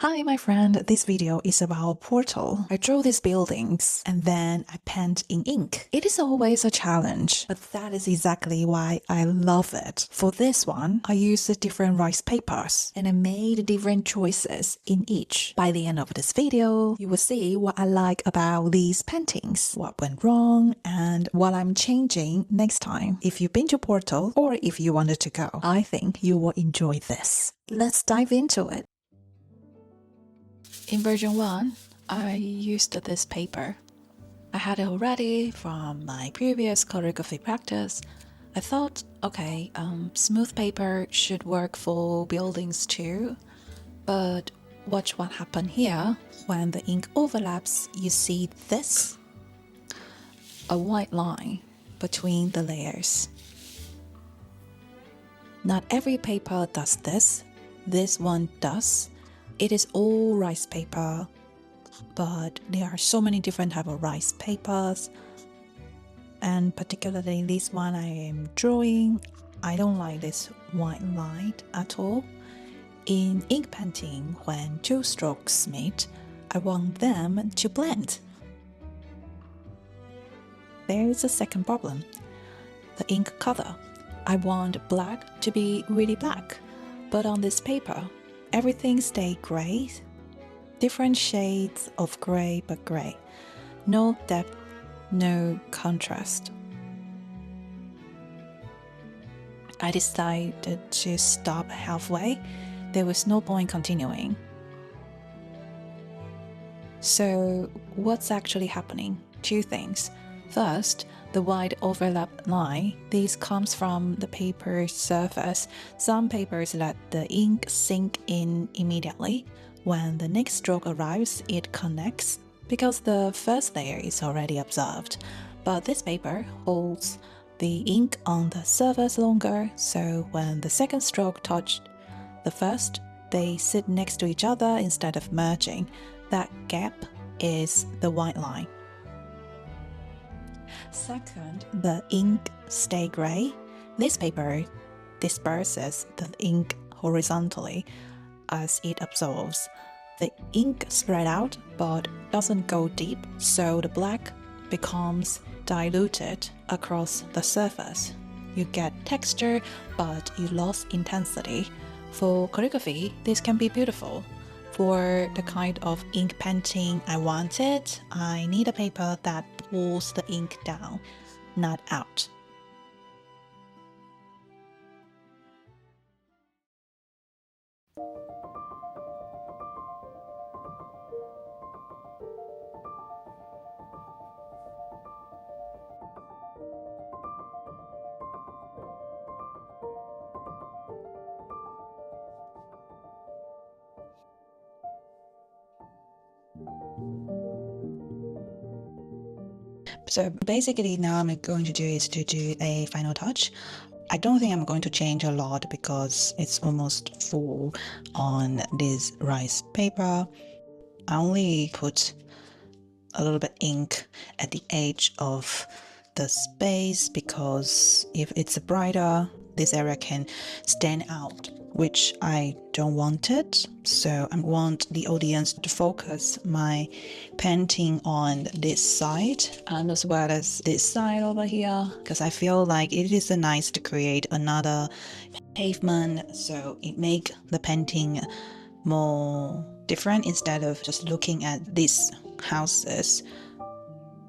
Hi, my friend. This video is about Porto. I draw these buildings and then I paint in ink. It is always a challenge, but that is exactly why I love it. For this one, I used different rice papers and I made different choices in each. By the end of this video, you will see what I like about these paintings, what went wrong, and what I'm changing next time. If you've been to Porto or if you wanted to go, I think you will enjoy this. Let's dive into it. In version 1, I used this paper. I had it already from my previous calligraphy practice. I thought, okay, smooth paper should work for buildings too. But watch what happened here. When the ink overlaps, you see this? A white line between the layers. Not every paper does this. This one does. It is all rice paper, but there are so many different types of rice papers, and particularly this one I am drawing, I don't like this white line at all. In ink painting, when two strokes meet, I want them to blend. There is a second problem, the ink color. I want black to be really black, but on this paper, everything stays gray, different shades of gray but gray. No depth, no contrast. I decided to stop halfway. There was no point continuing. So what's actually happening? Two things. First, the wide overlap line. This comes from the paper surface. Some papers let the ink sink in immediately. When the next stroke arrives, it connects because the first layer is already absorbed. But this paper holds the ink on the surface longer, so when the second stroke touched the first, they sit next to each other instead of merging. That gap is the white line. Second, the ink stays gray. This paper disperses the ink horizontally as it absorbs. The ink spread out but doesn't go deep, so the black becomes diluted across the surface. You get texture, but you lost intensity. For calligraphy, this can be beautiful. For the kind of ink painting I wanted, I need a paper that pulls the ink down, not out. So basically now I'm going to do is to do a final touch. I don't think I'm going to change a lot because it's almost full on this rice paper. I only put a little bit ink at the edge of the space because if it's brighter, this area can stand out, which I don't want it. So I want the audience to focus my painting on this side and as well as this side over here, because I feel like it is nice to create another pavement, so it makes the painting more different instead of just looking at these houses.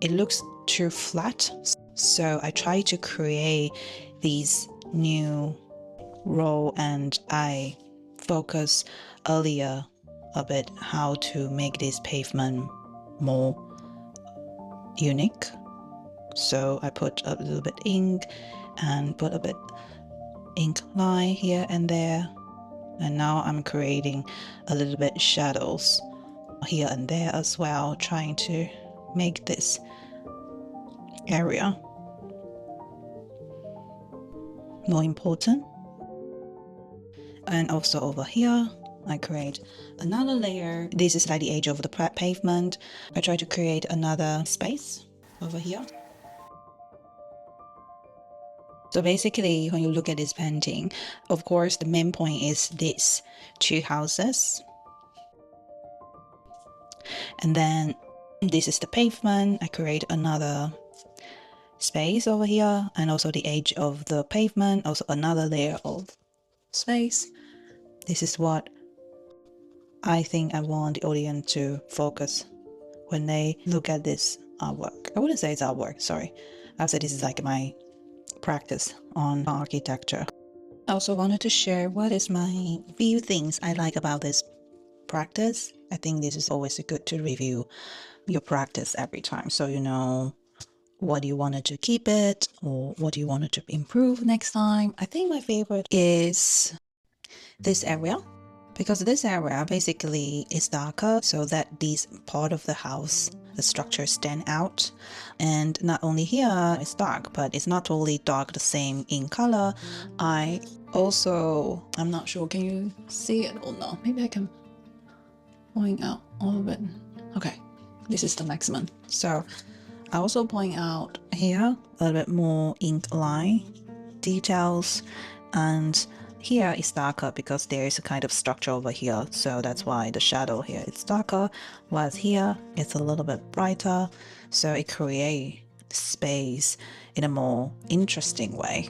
It looks too flat, so I try to create these new row and I focus earlier a bit how to make this pavement more unique. So I put a little bit ink and put a bit ink line here and there, and now I'm creating a little bit shadows here and there as well, trying to make this area more important. And also over here I create another layer. This is like the edge of the pavement. I try to create another space over here. So basically when you look at this painting, of course the main point is these two houses. And then this is the pavement. I create another space over here, and also the edge of the pavement, also another layer of space. This is what I think I want the audience to focus when they look at this artwork. I wouldn't say it's artwork, sorry. I would say this is like my practice on architecture. I also wanted to share what is my few things I like about this practice. I think this is always good to review your practice every time, so you know what you wanted to keep it or what you wanted to improve next time. I think my favorite is this area, because this area basically is darker so that this part of the house, the structure, stand out. And not only here it's dark, but it's not totally dark the same in color. I'm not sure, can you see it or no? Maybe I can point out a little bit. Okay, this is the maximum. So I also point out here a little bit more ink line details, and here is darker because there is a kind of structure over here, so that's why the shadow here is darker, whilst here it's a little bit brighter, so it creates space in a more interesting way.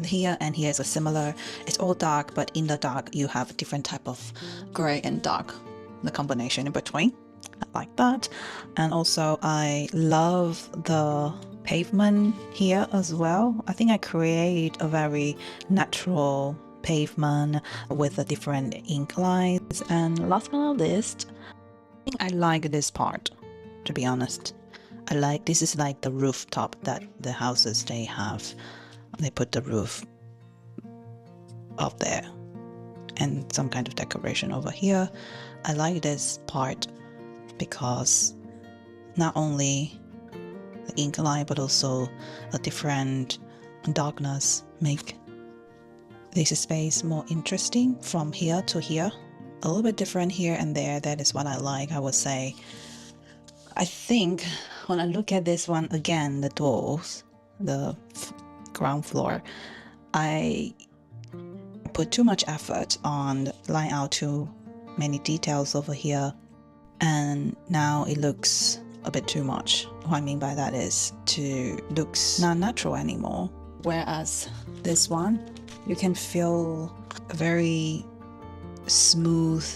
Here and here is a similar, it's all dark, but in the dark you have a different type of gray and dark, the combination in between. I like that. And also I love the pavement here as well. I think I create a very natural pavement with the different ink lines. And last but not least, I think I like this part, to be honest. I like, this is like the rooftop that the houses they have. They put the roof up there and some kind of decoration over here. I like this part because not only the ink line but also a different darkness make this space more interesting from here to here, a little bit different here and there. That is what I like, I would say. I think when I look at this one again, the doors, the ground floor, I put too much effort on line out too many details over here, and now it looks a bit too much. What I mean by that is looks not natural anymore. Whereas this one, you can feel a very smooth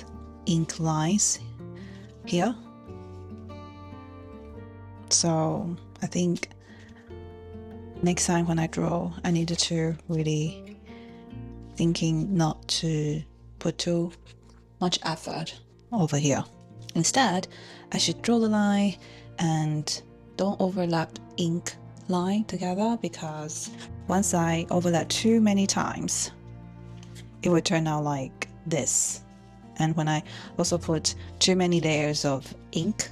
ink lines here. So I think next time when I draw, I needed to really thinking not to put too much effort over here. Instead, I should draw the line and don't overlap ink line together, because once I overlap too many times, it would turn out like this. And when I also put too many layers of ink,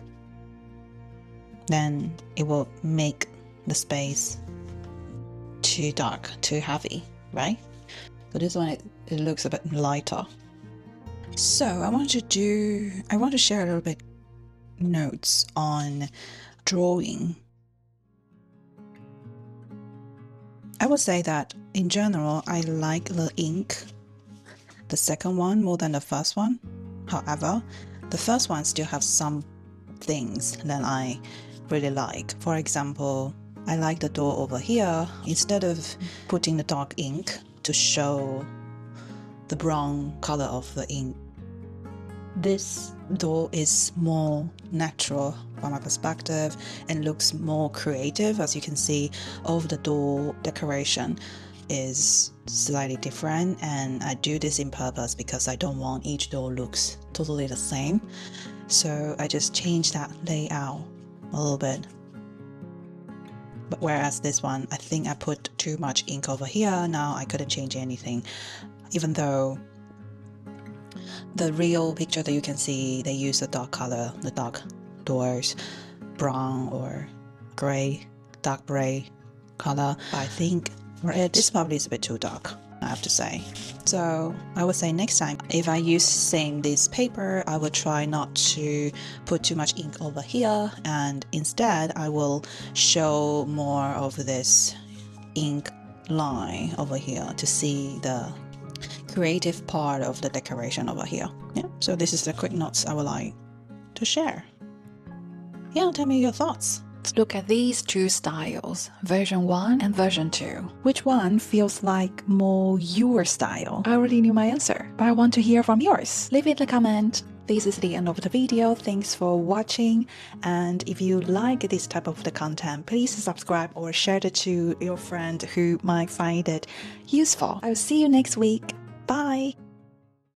then it will make the space too dark, too heavy, right? So this one, it looks a bit lighter. So I want to share a little bit notes on drawing. I would say that in general, I like the ink, the second one, more than the first one. However, the first one still have some things that I really like. For example, I like the door over here. Instead of putting the dark ink to show the brown color of the ink, this door is more natural from my perspective and looks more creative. As you can see, all of the door decoration is slightly different, and I do this in purpose because I don't want each door looks totally the same. So I just change that layout a little bit. But whereas this one, I think I put too much ink over here. Now I couldn't change anything, even though the real picture that you can see, they use a dark color, the dark doors, brown or gray, dark gray color. I think for it, this probably is a bit too dark, I have to say. So I would say next time, if I use this paper, I will try not to put too much ink over here, and instead I will show more of this ink line over here to see the creative part of the decoration over here. Yeah, so this is the quick notes I would like to share. Yeah, tell me your thoughts. Let's look at these two styles, version 1 and version 2. Which one feels like more your style? I already knew my answer, but I want to hear from yours. Leave it in the comment. This is the end of the video. Thanks for watching. And if you like this type of the content, please subscribe or share it to your friend who might find it useful. I'll see you next week. Bye.